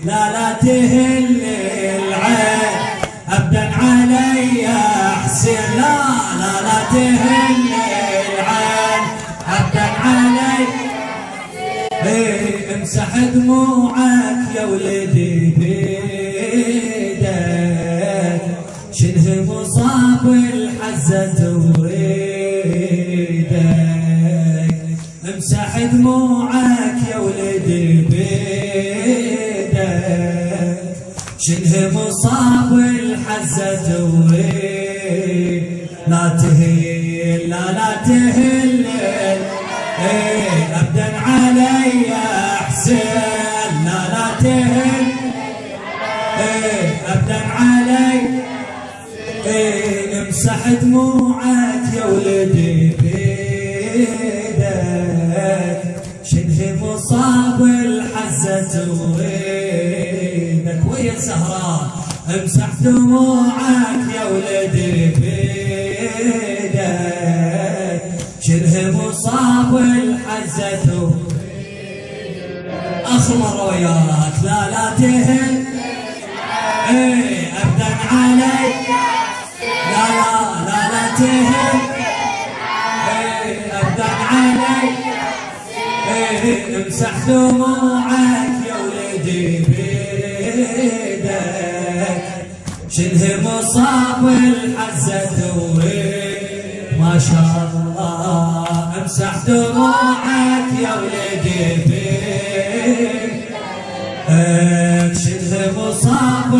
لا تهل العين أبدا علي حسين لا تهل العين أبدا علي امسح دموعك يا ولدي بيدك شنه مصاب الحزة وريدك امسح دموعك يا ولدي بيدك شنه مصاب الحزة وريدك لا تهل لا تهل أبدا علي حسين لا تهل أبدا علي امسح دموعك يا ولدي بيدك شنه مصاب الحزة وريدك ويا سهران امسح دموعك يا ولدي بيدك شنه مصاب الحزة أخمر وياك لا تهل أبدا علي لا تهل أبدا علي امسح دموعك يا ولدي بيدك شنه مصاب الحزة ما شاء الله امسح دموعك يا ولدي بيدك شنه مصاب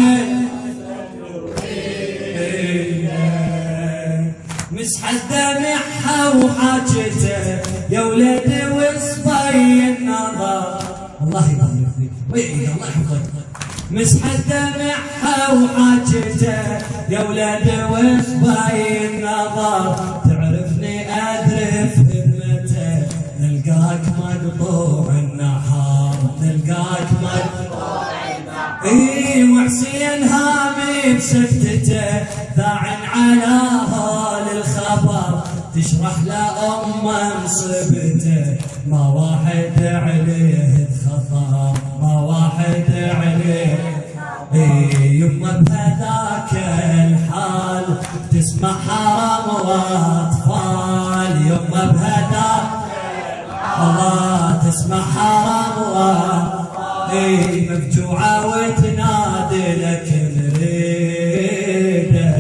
مسح دمعها وحاجته يا ولدي وصبي النظر الله يبارك فيك ويعيد الله يحفظك مسح دمعها وحاجته يا ولدي وصبي النظر تعرفني أدري في همته نلقاك مقطوع النحار نلقاك مقطوع النحار وحسين هامي بسكتته ذاعن على هول الخبر تشرح لأمه مصيبته ما واحد عليه خطر ما واحد عليه يما بهذاك الحال تسمع حرام واطفال يما بهذاك الله تسمع حرام واطفال مفجوعه وتنادي لك نريدك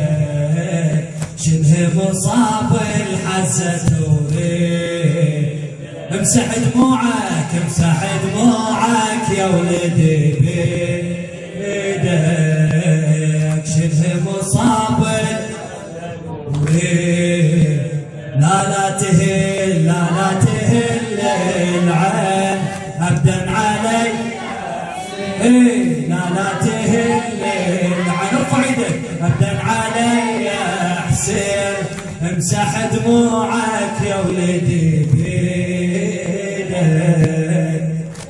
شنه مصاب الحزة وريد امسح دموعك يا ولدي بيدك شنه مصاب وريد لا تهل العين أبدا علي لا تهل العين ارفع يدك أبدا علي يا حسين امسح دموعك يا ولدي بيدك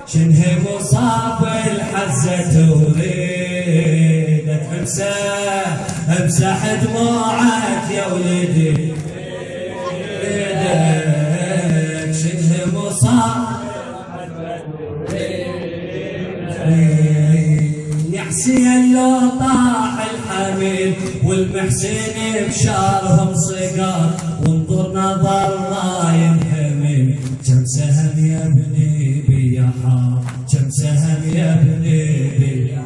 شنه مصاب الحزة وريدك امسح دموعك يا ولدي بيدك شنه مصاب يا حسين لو طاح الحميل والمحسن بشارهم صقار وانظر نظر ما ينحمل كم سهم يا ابني بيا حار كم سهم يا ابني بيا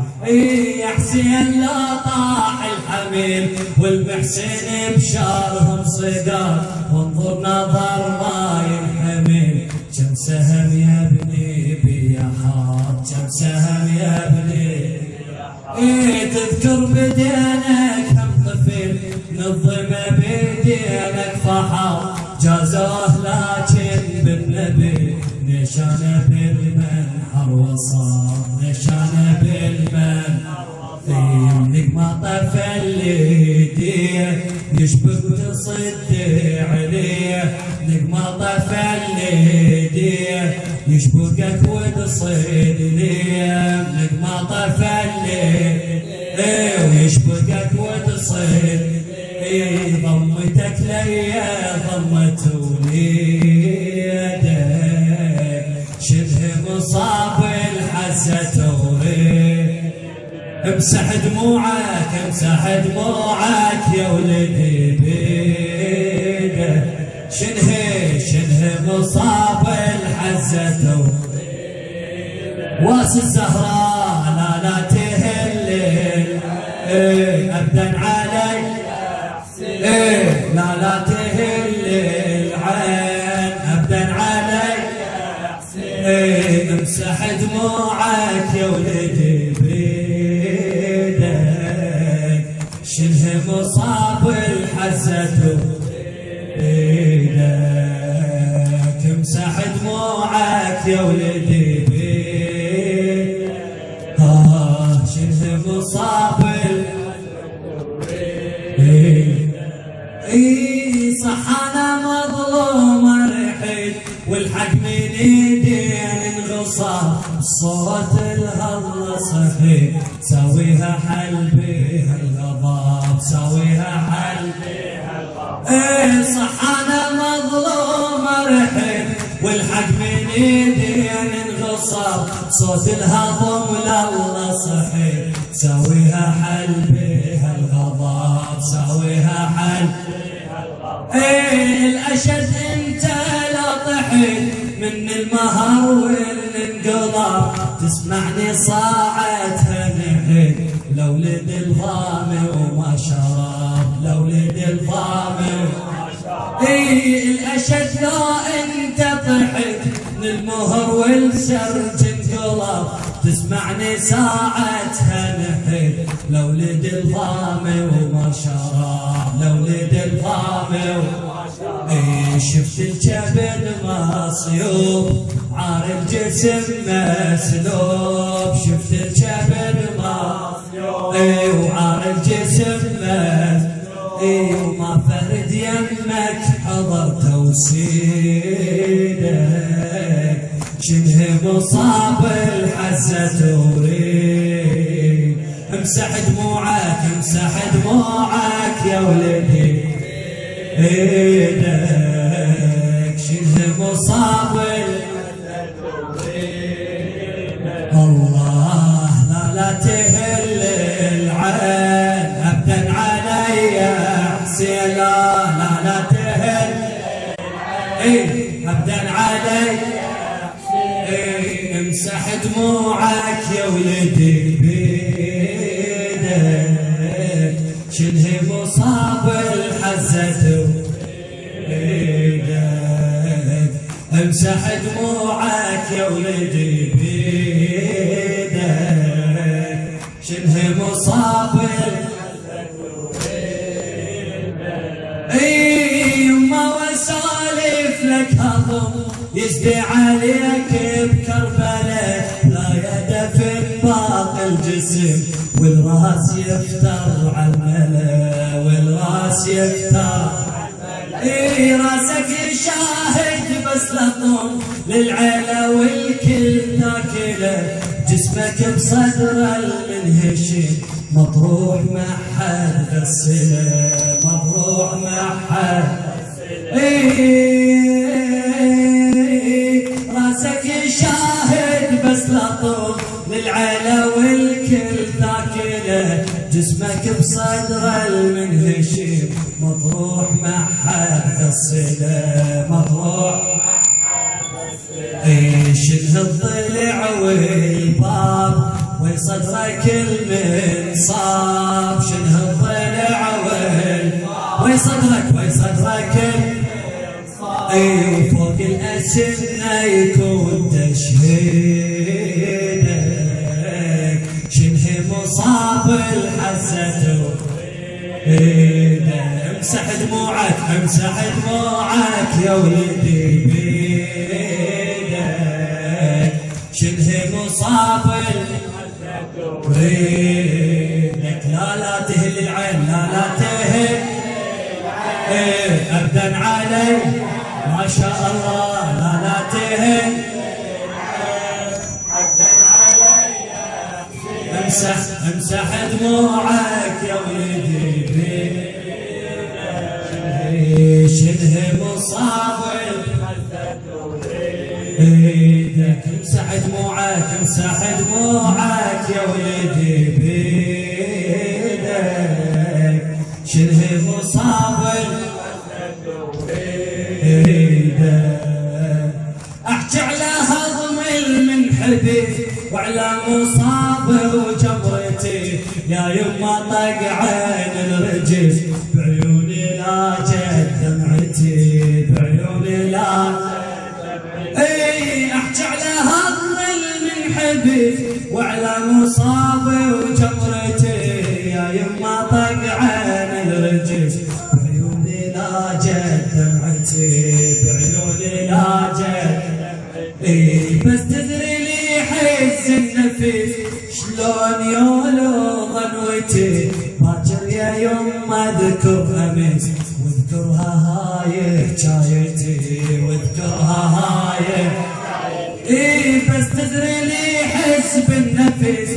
يا حسين لو طاح الحميل والمحسن بشارهم صقار وانظر نظر ما ينحمل كم سهم يا ابني بيا حار كم سهم يا ابني تذكر بدينك هم طفل نظم بدينك فحر جازوه لكن بالنبي نشانه بالمنحر وصار نشانه بالمنحر منك ما طفل ليديه يشبك تصد عليه منك ما طفل ليديه يشبكك وتصيد ليه منك ما طفل ليه ويشبكك وتصيد ضمتك ليا ضمت وليدك شبه مصاب الحسة وريد امسح دموعك امسح دموعك يا ولدي بيده، شنه مصاب الحزة واس الزهراء لا تهل ابدا علي لا تهل العين ابدا علي امسح دموعك يا ولدي بيدك، شنه مصاب الحزة بيدك، امسح دموعك يا ولدي بيدك، شنه مصاب صح انا مظلوم رحيل والحق من ايدين انغصب، صوت الهضة صحيح سويها حل بها الغضب سويها حل بها الغضب، صح انا مظلوم رحيل والحق من ايدين انغصب، صوت الهضم لله صحيح سويها حل بها الغضب سويها حل الأشد انت لا طحن من المهر والانقلاب، تسمعني صاعتها نحن لولد الظامي وما شرب لولد الظامي وما شرب، الأشد لا انت طحن من المهر والسرج انقلاب، تسمعني ساعتها نحن لولد الظامي وما شرب لولد الظامي وما شرب، شفت الجبل مصيوب عار الجسم مسلوب، شفت الجبل مصيوب وعار الجسم مسلوب، وما فرد يمك حضر توسيدك، شنه مصاب الحزة وريد، امسح دموعك امسح دموعك يا ولدي ايدك، شنه مصاب الحزة وريد، الله لا تهل العين ابدا علي حسين لا تهل العين ابدا علي، امسح دموعك يا ولدي بيدك، شنه مصاب الحزة بيدك، امسح دموعك يا ولدي بيدك، شنه مصاب الحزة بيدك، ما وسالف لك هضم يزدي عليك بكربلاء، لا يدفن باقي الجسم والراس يفتر على الملا والراس يفتر، راسك شاهد بس لطم للعيلة والكل تاكله، جسمك بصدر المنهشم مطروح ما حد غسله مطروح ما حد راسك شاهد بس لطم للعيلة والكل تاكله، جسمك بصدر المنهشم مطروح ما حد غسله مطروح شنه الضلع والباب ويصدرك المنصاب، شنه الضلع ويصدرك وفوق الأسنة يكون تشهيدك، شنه مصاب الحزة امسح دموعك امسح دموعك يا ولدي بيدك، شنه مصاب الحزة بيدك، لا تهل العين لا تهل ابدا علي ما شاء الله لا تهل ابدا علي، امسح دموعك يا ولدي بيدك، شنه مصاب ايدك، امسح دموعك يا ولدي بيدك. مصاب وجمرتي يا يما طق عين الرجس بعيوني لا جت دمعتي بعيوني لا اي احكي على هالظل من حبي وعلى مصاب وجمرتي يا يما طق عين الرجس بعيوني لا جت دمعتي بعيوني لا جت اي بس تدري لي حس النفس شلون يولو ظنوتي باكر يا يما اذكر امس واذكرها هاي حكايتي واذكرها هاي اي بس تدري لي حس بالنفس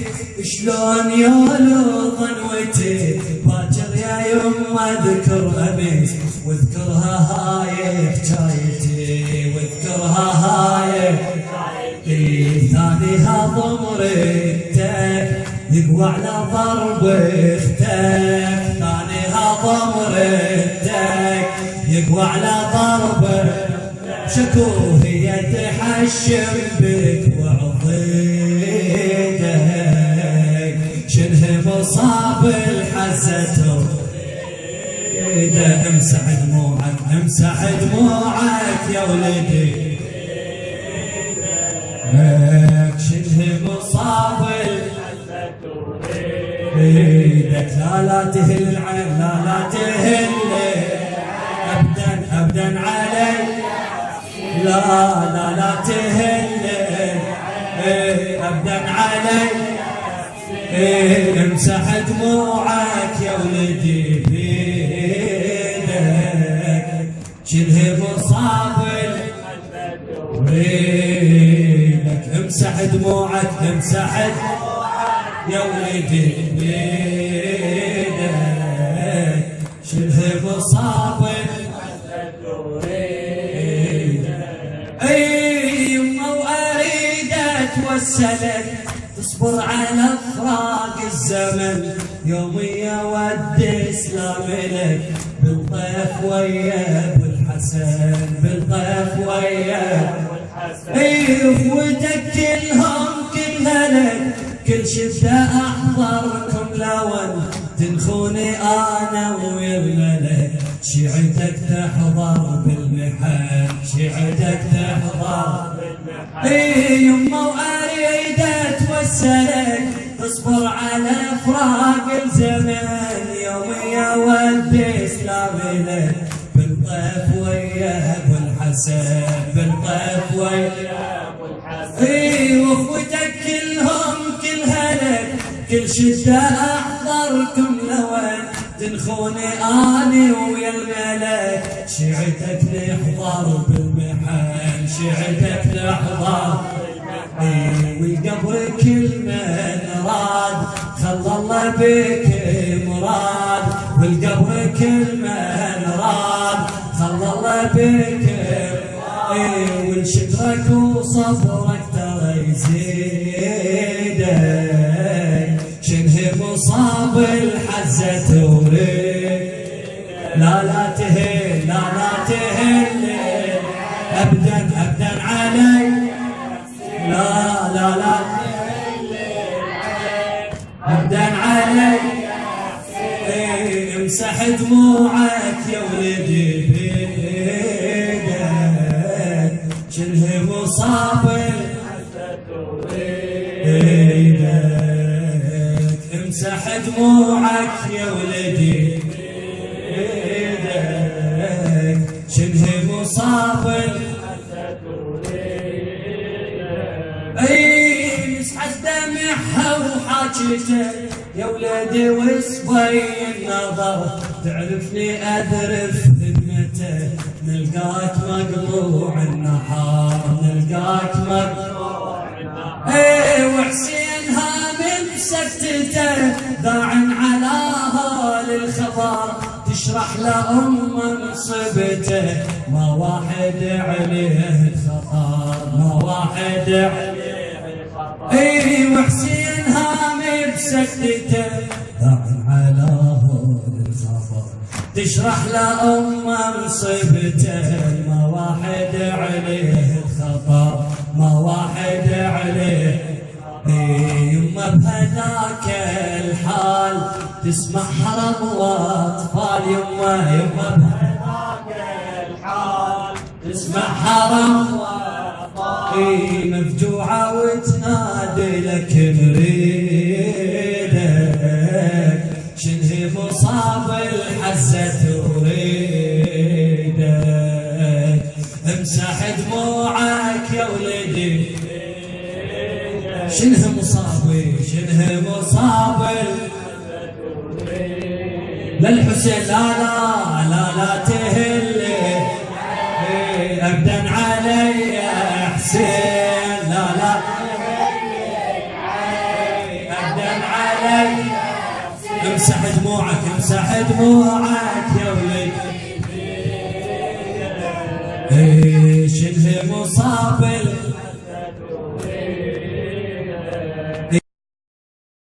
شلون يولو ظنوتي باكر يا يما اذكر امس واذكرها هاي حكايتي واذكرها هاي ثانيها ضمرتك يقوى على ضرب اختك ثانيها ضمرتك يقوى على ضرب شكو هي تحشم بك وعضيدك شنه مصاب الحزة امسح دموعك امسح دموعك يا ولدي شنه مصاب ايدك لا تهل العين لا تهل ابدا علي لا تهل ابدا علي امسح دموعك يا ولدي بيدك شنه مصاب وينك امسح دموعك امسح يا ولدي بيدك شنه مصاب اي يما واريد اتوسلك تصبر على فراق الزمن يومي اود اسلام لك بالطيف ويا ابو الحسن بالطيف ويا اي اخوتك كلهم كلها لك كل شدة احضركم لون تنخوني انا ويا الملك شيعتك تحضر بالمحن شيعتك تحضر بالمحن اي يما واريد اتوسلك تصبر على فراق الزمن يومي اود اسلام لك بالطيف ويا ابو الحسن بالطيف ويا ابو الحسن اي واخوتك كلهم كلها لك كل شدة احضركم لوين تنخوني اني ويا الملك شيعتك نحضر بالمحن شيعتك نحضر والقبر كل من راد خلى الله بك مراد والقبر كل من راد خلى الله بك والشكرك وصبرك ترى يزيدك شنه مصاب الحزة توريك لا تهل لا تهل ابدا علي لا ابدا علي امسح دموعك يا ولدي بيدك شنه مصاب بيدك امسح دموعك يا ولدي بيدك شنه مصاب اي مسحت دمعها وحاجته يا ولدي وصبي النظر تعرفني اذرف خدمته نلقاك مقطوع النحار نلقاك مقطوع النحار اي وحسين هامل بسكتته داعن على هال الخبر تشرح لأمه مصيبته ما واحد عليه الخطر ما واحد عليه الخطر اي وحسين هامل بسكتته داعن على هال الخبر تشرح لأمه مصيبته ما واحد عليه الخطر ما واحد عليه يما بهذاك الحال تسمع حرم واطفال، يما بهذاك الحال تسمع حرم واطفال، مفجوعة وتنادي لك نريدك، شنه مصاب الحزة تريدك، امسح دموعك يا ولدي، شنه مصابي شنه مصابي للحسين، لا لا لا لا تهلي ابدا علي يا حسين، لا لا ابدا علي، امسح دموعك امسح دموعك يا ولد، شنه مصابي